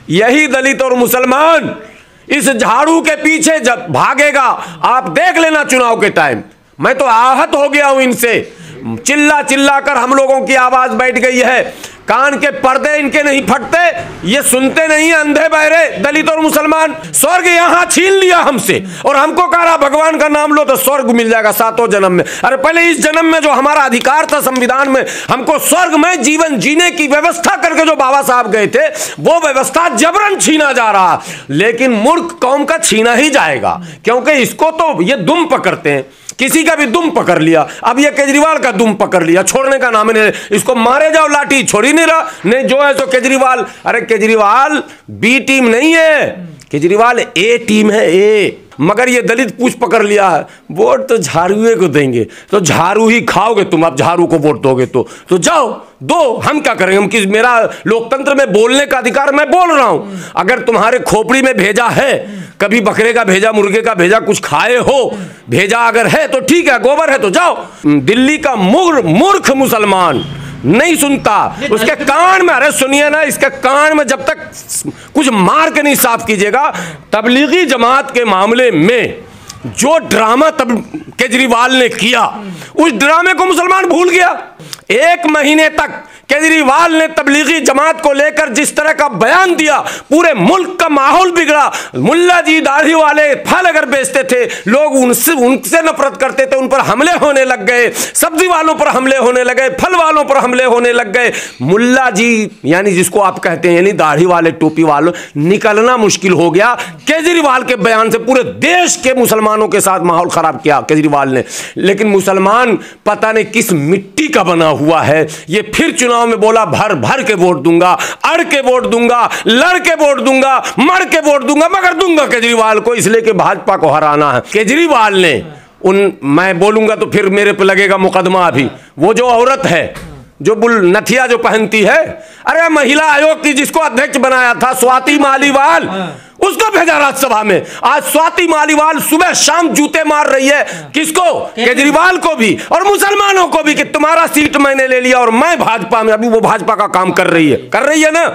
यही दलित और मुसलमान इस झाड़ू के पीछे जब भागेगा, आप देख लेना चुनाव के टाइम। मैं तो आहत हो गया हूं इनसे, चिल्ला चिल्ला कर हम लोगों की आवाज बैठ गई है, कान के पर्दे इनके नहीं फटते, ये सुनते नहीं, अंधे बहरे दलित और मुसलमान। स्वर्ग यहां छीन लिया हमसे और हमको कह रहा भगवान का नाम लो तो स्वर्ग मिल जाएगा 7वें जन्म में। अरे पहले इस जन्म में जो हमारा अधिकार था संविधान में, हमको स्वर्ग में जीवन जीने की व्यवस्था करके जो बाबा साहब गए थे, वो व्यवस्था जबरन छीना जा रहा। लेकिन मूर्ख कौम का छीना ही जाएगा, क्योंकि इसको तो ये दुम पकड़ते हैं, किसी का भी दुम पकड़ लिया। अब ये केजरीवाल का दुम पकड़ लिया, छोड़ने का नाम नहीं, इसको मारे जाओ लाठी, छोड़ ही नहीं रहा। नहीं जो है तो केजरीवाल, अरे केजरीवाल बी टीम नहीं है, केजरीवाल ए टीम है, ए। मगर ये दलित पूछ पकड़ लिया है, वोट तो झाड़ुए को देंगे, तो झाड़ू ही खाओगे तुम। अब झाड़ू को वोट दोगे तो जाओ दो, हम क्या करेंगे? हम किस, मेरा लोकतंत्र में बोलने का अधिकार, मैं बोल रहा हूं। अगर तुम्हारे खोपड़ी में भेजा है, कभी बकरे का भेजा, मुर्गे का भेजा, कुछ खाए हो, भेजा अगर है तो ठीक है, गोबर है तो जाओ। दिल्ली का मूर्ख मुसलमान नहीं सुनता, उसके कान में, अरे सुनिए ना, इसके कान में जब तक कुछ मार के नहीं साफ कीजिएगा। तबलीगी जमात के मामले में जो ड्रामा तब केजरीवाल ने किया, उस ड्रामे को मुसलमान भूल गया। 1 महीने तक केजरीवाल ने तबलीगी जमात को लेकर जिस तरह का बयान दिया, पूरे मुल्क का माहौल बिगड़ा। मुल्ला जी दाढ़ी वाले फल अगर बेचते थे, लोग उनसे नफरत करते थे, उन पर हमले होने लग गए, सब्जी वालों पर हमले होने लगे, फल वालों पर हमले होने लग गए। मुल्ला जी यानी जिसको आप कहते हैं, यानी दाढ़ी वाले, टोपी वालों, निकलना मुश्किल हो गया। केजरीवाल के बयान से पूरे देश के मुसलमानों के साथ माहौल खराब किया केजरीवाल ने। लेकिन मुसलमान पता नहीं किस मिट्टी का बना हुआ है, ये फिर चुनाव में बोला भर भर के वोट दूंगा, अड़ के वोट दूंगा, लड़ के वोट दूंगा, मर के वोट दूंगा, मगर दूंगा केजरीवाल को, इसलिए कि भाजपा को हराना है। केजरीवाल ने मैं बोलूंगा तो फिर मेरे पे लगेगा मुकदमा। अभी वो जो औरत है, जो नथिया जो पहनती है, अरे महिला आयोग की जिसको अध्यक्ष बनाया था, स्वाति मालीवाल, उसको भेजा राज्यसभा में। आज स्वाति मालीवाल सुबह शाम जूते मार रही है, किसको? केजरीवाल को भी और मुसलमानों को भी, कि तुम्हारा सीट मैंने ले लिया और मैं भाजपा में। अभी वो भाजपा का काम कर रही है ना।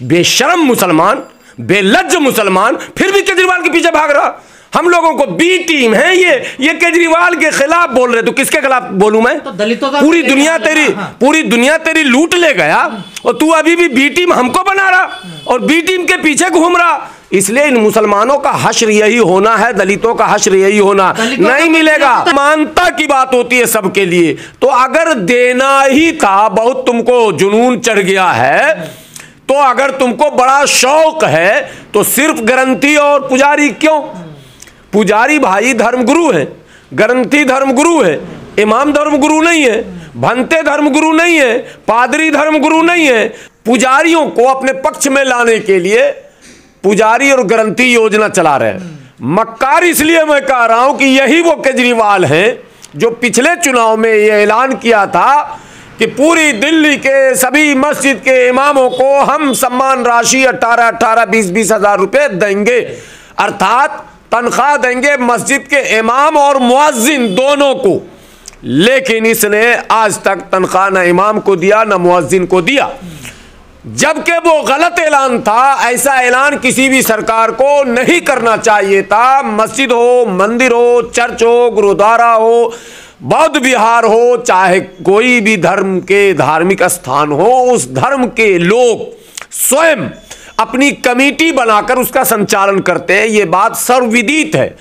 बेशरम मुसलमान, बेलज्ज मुसलमान, फिर भी केजरीवाल के पीछे भाग रहा। हम लोगों को बी टीम है ये केजरीवाल के खिलाफ बोल रहे, तो किसके खिलाफ बोलूं मैं? तो दलितों का पूरी दुनिया तेरी लूट ले गया और तू अभी भी बी टीम हमको बना रहा और बी टीम के पीछे घूम रहा। इसलिए इन मुसलमानों का हश्र यही होना है, दलितों का हश्र यही होना नहीं मिलेगा। मानता की बात होती है सबके लिए, तो अगर देना ही था, बहुत तुमको जुनून चढ़ गया है, तो अगर तुमको बड़ा शौक है, तो सिर्फ ग्रंथी और पुजारी क्यों? पुजारी भाई धर्मगुरु है, ग्रंथी धर्मगुरु है, इमाम धर्मगुरु नहीं है, भंते धर्मगुरु नहीं है, पादरी धर्मगुरु नहीं है। पुजारियों को अपने पक्ष में लाने के लिए पुजारी और ग्रंथी योजना चला रहे हैं। मक्कार इसलिए मैं कह रहा हूं कि यही वो केजरीवाल हैं जो पिछले चुनाव में ये ऐलान किया था कि पूरी दिल्ली के सभी मस्जिद के इमामों को हम सम्मान राशि 18-18, 20-20 हजार रुपए देंगे, अर्थात तनख्वाह देंगे मस्जिद के इमाम और मुअज्जिन दोनों को। लेकिन इसने आज तक तनख्वाह न इमाम को दिया न मुअज्जिन को दिया, जबकि वो गलत ऐलान था। ऐसा ऐलान किसी भी सरकार को नहीं करना चाहिए था। मस्जिद हो, मंदिर हो, चर्च हो, गुरुद्वारा हो, बौद्ध विहार हो, चाहे कोई भी धर्म के धार्मिक स्थान हो, उस धर्म के लोग स्वयं अपनी कमेटी बनाकर उसका संचालन करते हैं। ये बात सर्वविदित है,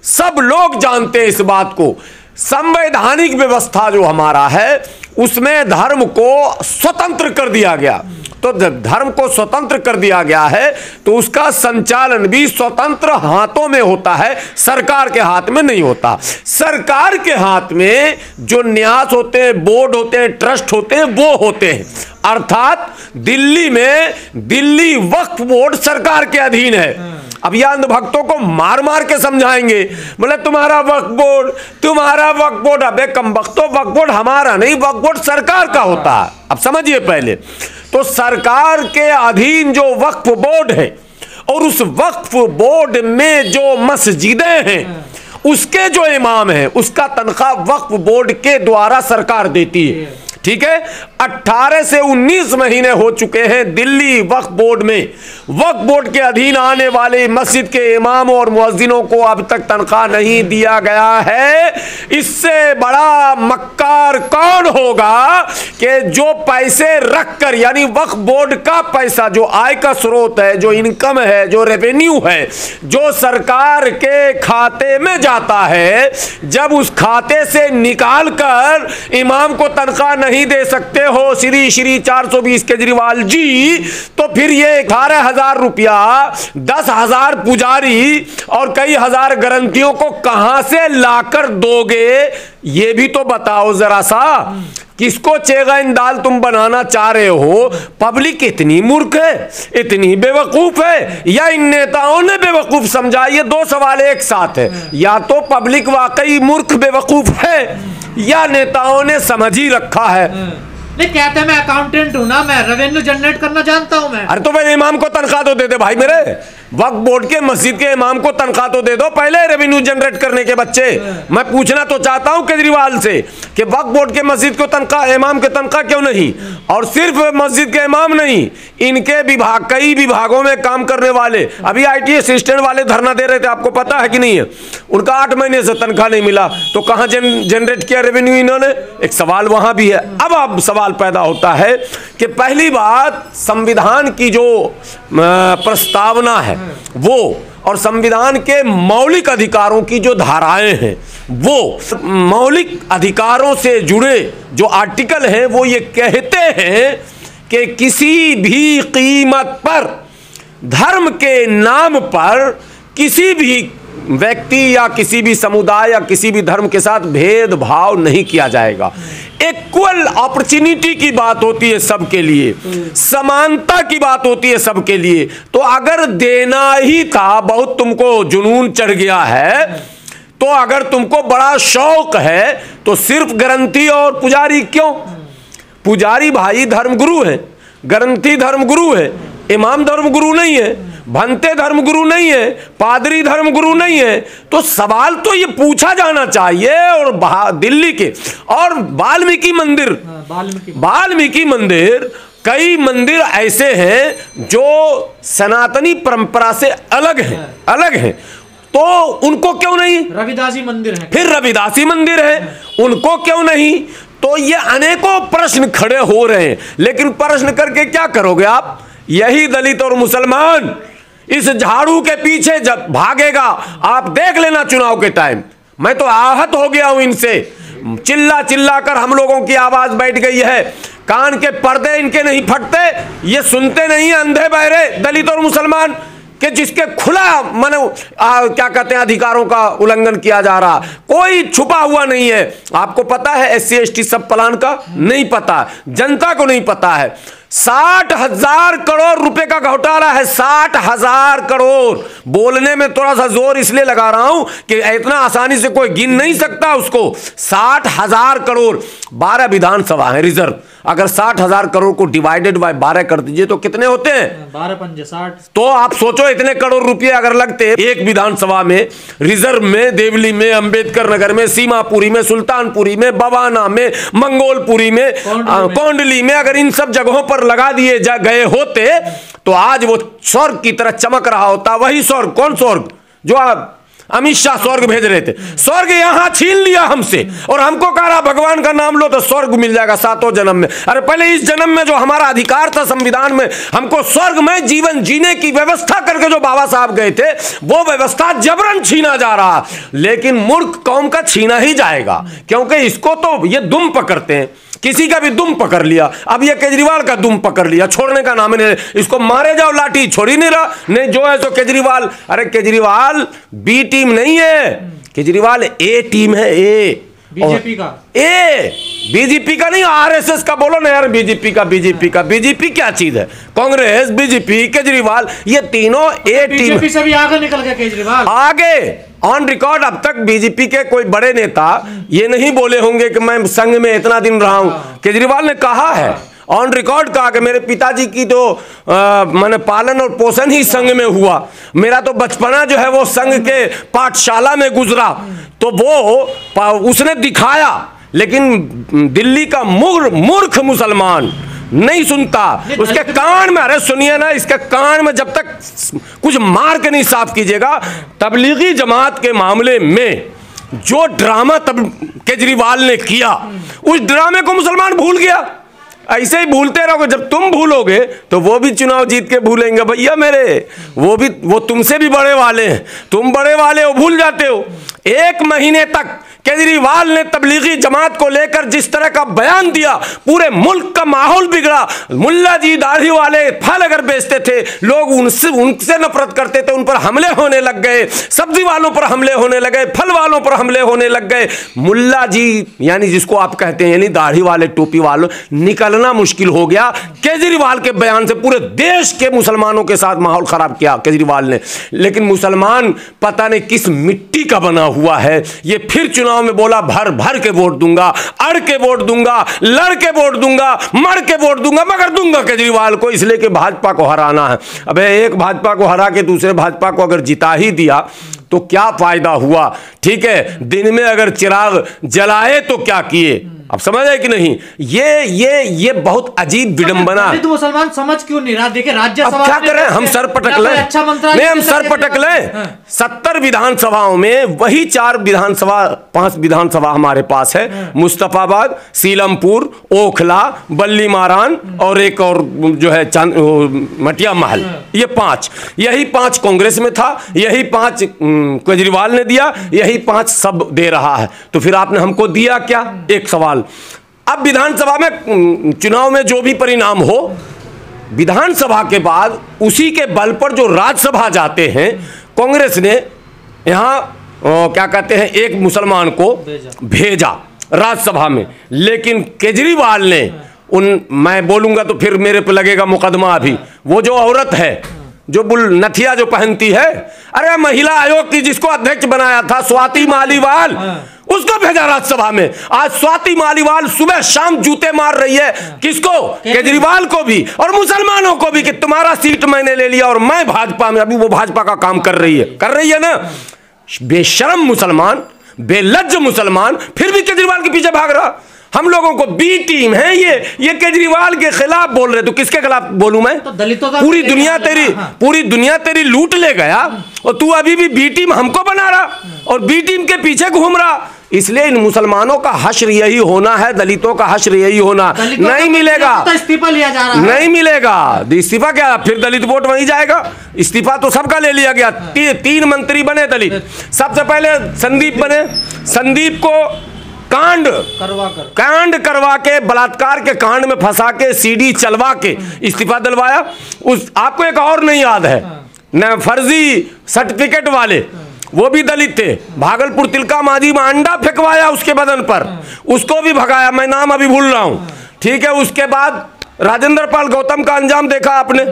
सब लोग जानते हैं इस बात को। संवैधानिक व्यवस्था जो हमारा है, उसमें धर्म को स्वतंत्र कर दिया गया। तो जब धर्म को स्वतंत्र कर दिया गया है, तो उसका संचालन भी स्वतंत्र हाथों में होता है, सरकार के हाथ में नहीं होता। सरकार के हाथ में जो न्यास होते हैं, बोर्ड होते हैं, ट्रस्ट होते हैं, वो होते हैं। अर्थात दिल्ली में दिल्ली वक्फ बोर्ड सरकार के अधीन है। अब ये अंधभक्तों को मार मार के समझाएंगे, बोले तुम्हारा वक्फ बोर्ड, तुम्हारा वक्फ बोर्ड। अबे कमबख्तो, वक्फ बोर्ड हमारा नहीं, वक्फ बोर्ड सरकार का होता है। अब समझिए पहले तो सरकार के अधीन जो वक्फ बोर्ड है, और उस वक्फ बोर्ड में जो मस्जिदें हैं, उसके जो इमाम हैं, उसका तनख्वाह वक्फ बोर्ड के द्वारा सरकार देती है। ठीक है, 18 से 19 महीने हो चुके हैं दिल्ली वक्फ बोर्ड में। वक्फ बोर्ड के अधीन आने वाले मस्जिद के इमाम और मुअज्जिनों को अब तक तनख्वाह नहीं दिया गया है। इससे बड़ा मक्कार कौन होगा कि जो पैसे रखकर, यानी वक्फ बोर्ड का पैसा जो आय का स्रोत है, जो इनकम है, जो रेवेन्यू है, जो सरकार के खाते में जाता है, जब उस खाते से निकाल कर इमाम को तनख्वाह नहीं दे सकते हो श्री 420 केजरीवाल जी, तो फिर ये 18,000 रुपया 10,000 पुजारी और कई हजार ग्रंथियों को कहां से लाकर दोगे? ये भी तो बताओ जरा सा। किसको चेगन दाल तुम बनाना चाह रहे हो? पब्लिक इतनी मूर्ख है, इतनी बेवकूफ है, या इन नेताओं ने बेवकूफ समझा? ये दो सवाल एक साथ है। या तो पब्लिक वाकई मूर्ख बेवकूफ है, या नेताओं ने समझ ही रखा है। नहीं, कहते मैं अकाउंटेंट हूं ना, मैं रेवेन्यू जनरेट करना जानता हूं मैं। अरे तो भाई इमाम को तनख्वाह तो दे दे भाई, मेरे वक्फ बोर्ड के मस्जिद के इमाम को तनख्वाह तो दे दो पहले, रेवेन्यू जनरेट करने के बच्चे। मैं पूछना तो चाहता हूं केजरीवाल से कि वक्फ बोर्ड के मस्जिद को तनख्वाह, इमाम के तनख्वाह क्यों नहीं? और सिर्फ मस्जिद के इमाम नहीं, इनके विभाग, कई विभागों में काम करने वाले, अभी IT असिस्टेंट वाले धरना दे रहे थे, आपको पता है कि नहीं है? उनका 8 महीने से तनख्वाह नहीं मिला, तो कहां जनरेट किया रेवेन्यू इन्होंने? एक सवाल वहां भी है। अब सवाल पैदा होता है कि पहली बात, संविधान की जो प्रस्तावना है वो, और संविधान के मौलिक अधिकारों की जो धाराएं हैं, वो मौलिक अधिकारों से जुड़े जो आर्टिकल हैं वो ये कहते हैं कि किसी भी कीमत पर धर्म के नाम पर किसी भी व्यक्ति या किसी भी समुदाय या किसी भी धर्म के साथ भेदभाव नहीं किया जाएगा। इक्वल अपॉर्चुनिटी की बात होती है सबके लिए, समानता की बात होती है सबके लिए। तो अगर देना ही था, बहुत तुमको जुनून चढ़ गया है, तो अगर तुमको बड़ा शौक है, तो सिर्फ ग्रंथी और पुजारी क्यों? पुजारी भाई धर्मगुरु है, ग्रंथी धर्मगुरु है, इमाम धर्मगुरु नहीं है, भंते धर्मगुरु नहीं है, पादरी धर्मगुरु नहीं है। तो सवाल तो ये पूछा जाना चाहिए। और दिल्ली के और वाल्मीकि मंदिर, कई मंदिर ऐसे हैं जो सनातनी परंपरा से अलग हैं, तो उनको क्यों नहीं? रविदासी मंदिर है, फिर रविदासी मंदिर है, उनको क्यों नहीं? तो ये अनेकों प्रश्न खड़े हो रहे हैं, लेकिन प्रश्न करके क्या करोगे आप? यही दलित और मुसलमान इस झाड़ू के पीछे जब भागेगा, आप देख लेना चुनाव के टाइम। मैं तो आहत हो गया हूं इनसे, चिल्ला चिल्ला कर हम लोगों की आवाज बैठ गई है, कान के पर्दे इनके नहीं फटते, ये सुनते नहीं, अंधे बहरे दलित और मुसलमान कि जिसके खुला क्या कहते हैं अधिकारों का उल्लंघन किया जा रहा, कोई छुपा हुआ नहीं है। आपको पता है SC ST सब प्लान का? नहीं पता, जनता को नहीं पता है। 60,000 करोड़ रुपए का घोटाला है, 60,000 करोड़। बोलने में थोड़ा सा जोर इसलिए लगा रहा हूं कि इतना आसानी से कोई गिन नहीं सकता उसको। 60,000 करोड़, 12 विधानसभा है रिजर्व, अगर 60,000 करोड़ को डिवाइडेड बाय 12 कर दीजिए तो कितने होते हैं? 12 पंजे 60। तो आप सोचो इतने करोड़ रुपए अगर लगते एक विधानसभा में, रिजर्व में, देवली में, अंबेडकर नगर में, सीमापुरी में, सुल्तानपुरी में, बवाना में, मंगोलपुरी में, कोंडली में, अगर इन सब जगहों पर लगा दिए गए होते तो आज वो स्वर्ग की तरह चमक रहा होता। वही स्वर्ग, कौन स्वर्ग? जो आप अमित शाह स्वर्ग भेज रहे थे, स्वर्ग यहां छीन लिया हमसे और हमको कह रहा भगवान का नाम लो तो स्वर्ग मिल जाएगा 7वें जन्म में। अरे पहले इस जन्म में जो हमारा अधिकार था संविधान में, हमको स्वर्ग में जीवन जीने की व्यवस्था करके जो बाबा साहब गए थे, वो व्यवस्था जबरन छीना जा रहा। लेकिन मूर्ख कौम का छीना ही जाएगा, क्योंकि इसको तो ये दुम पकड़ते हैं, किसी का भी दुम पकड़ लिया। अब ये केजरीवाल का दुम पकड़ लिया, छोड़ने का नाम नहीं, इसको मारे जाओ लाठी, छोड़ ही नहीं रहा। नहीं जो है तो केजरीवाल, अरे केजरीवाल B टीम नहीं है, केजरीवाल A टीम है, A बीजेपी का, ए बीजेपी का नहीं, RSS का बोलो ना यार, बीजेपी का। बीजेपी क्या चीज है? कांग्रेस, बीजेपी, केजरीवाल, ये तीनों A टीम। बीजेपी से भी आगे निकल गया केजरीवाल, आगे ऑन रिकॉर्ड। अब तक बीजेपी के कोई बड़े नेता ये नहीं बोले होंगे कि मैं संघ में इतना दिन रहा हूं। केजरीवाल ने कहा है, ऑन रिकॉर्ड कहा कि मेरे पिताजी की तो मैंने पालन और पोषण ही संघ में हुआ, मेरा तो बचपना जो है वो संघ के पाठशाला में गुजरा। तो वो उसने दिखाया लेकिन दिल्ली का मूर्ख मुसलमान नहीं सुनता। उसके कान में, अरे सुनिए ना, इसके कान में जब तक कुछ मार के नहीं साफ कीजिएगा। तबलीगी जमात के मामले में जो ड्रामा तब केजरीवाल ने किया, उस ड्रामे को मुसलमान भूल गया। ऐसे ही भूलते रहोगे, जब तुम भूलोगे तो वो भी चुनाव जीत के भूलेंगे। भैया मेरे, वो तुमसे भी बड़े वाले हैं, तुम बड़े वाले हो, भूल जाते हो। 1 महीने तक केजरीवाल ने तबलीगी जमात को लेकर जिस तरह का बयान दिया, पूरे मुल्क का माहौल बिगड़ा। मुल्ला जी दाढ़ी वाले फल अगर बेचते थे, लोग उनसे नफरत करते थे, उन पर हमले होने लग गए, सब्जी वालों पर हमले होने लगे, फल वालों पर हमले होने लग गए। मुल्ला जी यानी जिसको आप कहते हैं, यानी दाढ़ी वाले, टोपी वालों, निकलना मुश्किल हो गया। केजरीवाल के बयान से पूरे देश के मुसलमानों के साथ माहौल खराब किया केजरीवाल ने। लेकिन मुसलमान पता नहीं किस मिट्टी का बना हुआ है, ये फिर चुनाव में बोला भर भर के वोट दूंगा, अड़ के वोट दूंगा, लड़ के वोट दूंगा, मर के वोट दूंगा, मगर दूंगा केजरीवाल को, इसलिए कि भाजपा को हराना है। अबे एक भाजपा को हरा के दूसरे भाजपा को अगर जिता ही दिया तो क्या फायदा हुआ? ठीक है, दिन में अगर चिराग जलाए तो क्या किए? अब समझ आए कि नहीं? ये बहुत अजीब विडंबना। तो मुसलमान समझ क्यों नहीं रहा? देखिए राज्यसभा क्या करें, हम सर पटक लें, अच्छा नहीं हम सर पटक लें। 70 विधानसभाओं में वही 5 विधानसभा हमारे पास है, मुस्तफाबाद, सीलमपुर, ओखला, बल्ली मारान और एक और जो है मटिया महल। ये 5, यही 5 कांग्रेस में था, यही 5 केजरीवाल ने दिया, यही 5 सब दे रहा है। तो फिर आपने हमको दिया क्या? एक सवाल। अब विधानसभा में चुनाव में जो भी परिणाम हो, विधानसभा के बाद उसी के बल पर जो राज्यसभा जाते हैं, कांग्रेस ने यहां क्या कहते हैं, एक मुसलमान को भेजा राज्यसभा में। लेकिन केजरीवाल ने मैं बोलूंगा तो फिर मेरे पे लगेगा मुकदमा। अभी वो जो औरत है, जो नथिया जो पहनती है, अरे महिला आयोग की जिसको अध्यक्ष बनाया था, स्वाति मालीवाल, उसको भेजा राज्यसभा में। आज स्वाति मालीवाल सुबह शाम जूते मार रही है, किसको? केजरीवाल को भी और मुसलमानों को भी, कि तुम्हारा सीट मैंने ले लिया और मैं भाजपा में। अभी वो भाजपा का काम कर रही है ना। बेशरम मुसलमान, बेलज्ज मुसलमान, फिर भी केजरीवाल के पीछे भाग रहा। हम लोगों को बी टीम है ये केजरीवाल के खिलाफ बोल रहे। तो किसके खिलाफ बोलूं मैं? तो दलितों का पूरी दुनिया तेरी लूट ले गया और तू अभी भी बी टीम हमको बना रहा और बी टीम के पीछे घूम रहा। इसलिए इन मुसलमानों का हश्र यही होना है, दलितों का हश्र यही होना। नहीं मिलेगा तो इस्तीफा लिया जा रहा है। नहीं मिलेगा इस्तीफा, क्या फिर दलित वोट वहीं जाएगा? इस्तीफा तो सबका ले लिया गया। 3 मंत्री बने दलित। सबसे पहले संदीप बने, संदीप को कांड करवा के, बलात्कार के कांड में फंसा के, सीडी चलवा के इस्तीफा दिलवाया। आपको एक और नहीं याद है, न फर्जी सर्टिफिकेट वाले, वो भी दलित थे। भागलपुर तिलका मांझी में अंडा फेंकवाया उसके बदन पर, उसको भी भगाया। मैं नाम अभी भूल रहा हूं। ठीक है, उसके बाद राजेंद्र पाल गौतम का अंजाम देखा आपने,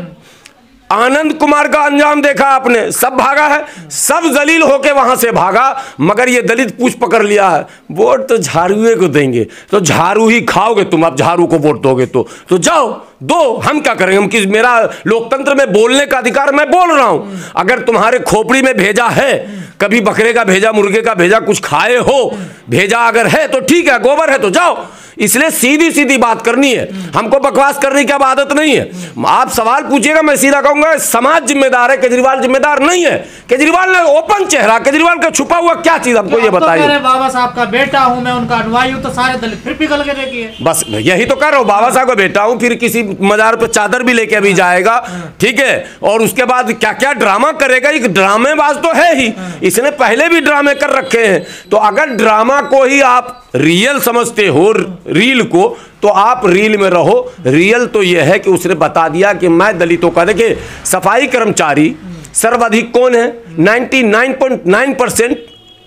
आनंद कुमार का अंजाम देखा आपने, सब भागा है, सब जलील होके वहां से भागा। मगर ये दलित पूछ पकड़ लिया है, वोट तो झाड़ुए को देंगे, तो झाड़ू ही खाओगे तुम। अब झाड़ू को वोट दोगे तो जाओ दो, हम क्या करेंगे? हम किस, मेरा लोकतंत्र में बोलने का अधिकार, मैं बोल रहा हूं। अगर तुम्हारे खोपड़ी में भेजा है, कभी बकरे का भेजा, मुर्गे का भेजा, कुछ खाए हो, भेजा अगर है तो ठीक है, गोबर है तो जाओ। इसलिए सीधी सीधी बात करनी है, हमको बकवास करने की अब आदत नहीं है। आप सवाल पूछिएगा, मैं सीधा कहूंगा समाज जिम्मेदार है, केजरीवाल जिम्मेदार नहीं है। केजरीवाल ने ओपन चेहरा, केजरीवाल का छुपा हुआ क्या चीज हमको ये बताइए। बाबा साहब का बेटा हूं मैं, उनका अनुयायी हूं, तो सारे दलित फिर पिघल के देखिए। बस यही तो कर रहा हूं, बाबा साहब का बेटा हूं, फिर किसी मजार पे चादर भी लेके अभी जाएगा। ठीक है, और उसके बाद क्या क्या ड्रामा करेगा। एक ड्रामेबाज तो है ही, इसने पहले भी ड्रामे कर रखे हैं। तो अगर ड्रामा को ही आप रियल समझते हो, रील को, तो आप रील में रहो। रियल तो यह है कि उसने बता दिया कि मैं दलितों का, देखिए सफाई कर्मचारी सर्वाधिक कौन है? 99.9%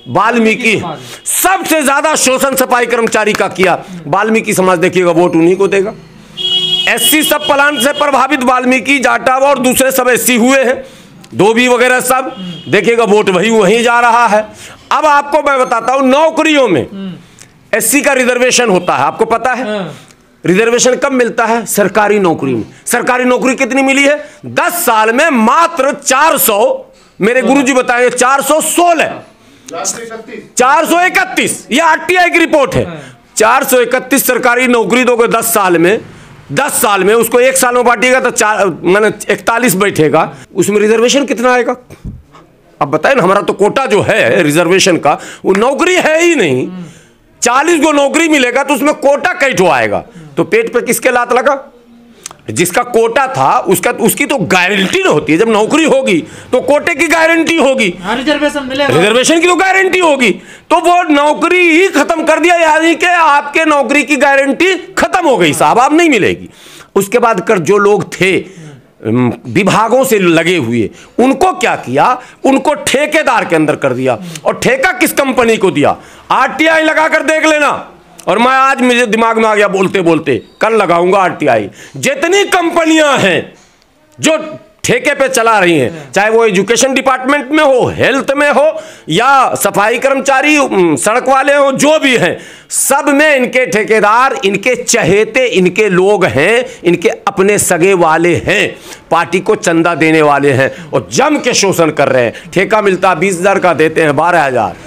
वाल्मीकि। सबसे ज्यादा शोषण सफाई कर्मचारी का किया वाल्मीकि समाज। देखिएगा वोट उन्हीं को देगा। एससी सब प्लान से प्रभावित वाल्मीकि, जाटावा और दूसरे सब एससी हुए हैं, धोबी वगैरह सब, देखिएगा वोट वहीं जा रहा है। अब आपको मैं बताता हूं, नौकरियों में एससी का रिजर्वेशन होता है, आपको पता है? रिजर्वेशन कब मिलता है? सरकारी नौकरी में। सरकारी नौकरी कितनी मिली है? 10 साल में मात्र 400, मेरे गुरुजी बताएंगे 431, यह आरटीआई की रिपोर्ट है। 431 सरकारी नौकरी दोगे 10 साल में, 10 साल में उसको 1 साल में बांटिएगा तो 41 बैठेगा, उसमें रिजर्वेशन कितना आएगा? अब बताए ना, हमारा तो कोटा जो है रिजर्वेशन का वो नौकरी है ही नहीं। 40 को नौकरी मिलेगा तो उसमें कोटा कैठो आएगा, तो पेट पे किसके लात लगा? जिसका कोटा था उसकी तो गारंटी ना होती है, जब नौकरी होगी तो कोटे की गारंटी होगी, रिजर्वेशन मिलेगा, रिजर्वेशन की तो गारंटी होगी, तो वो नौकरी ही खत्म कर दिया, यानी कि आपके नौकरी की गारंटी खत्म हो गई साहब, आप नहीं मिलेगी। उसके बाद कर जो लोग थे विभागों से लगे हुए, उनको क्या किया? उनको ठेकेदार के अंदर कर दिया। और ठेका किस कंपनी को दिया? आरटीआई लगाकर देख लेना। और मैं आज मुझे दिमाग में आ गया बोलते बोलते, कल लगाऊंगा आरटीआई। जितनी कंपनियां हैं जो ठेके पे चला रही हैं, चाहे वो एजुकेशन डिपार्टमेंट में हो, हेल्थ में हो, या सफाई कर्मचारी, सड़क वाले हो, जो भी हैं, सब में इनके ठेकेदार, इनके चहेते, इनके लोग हैं, इनके अपने सगे वाले हैं, पार्टी को चंदा देने वाले हैं और जम के शोषण कर रहे हैं। ठेका मिलता 20,000 का, देते हैं 12,000।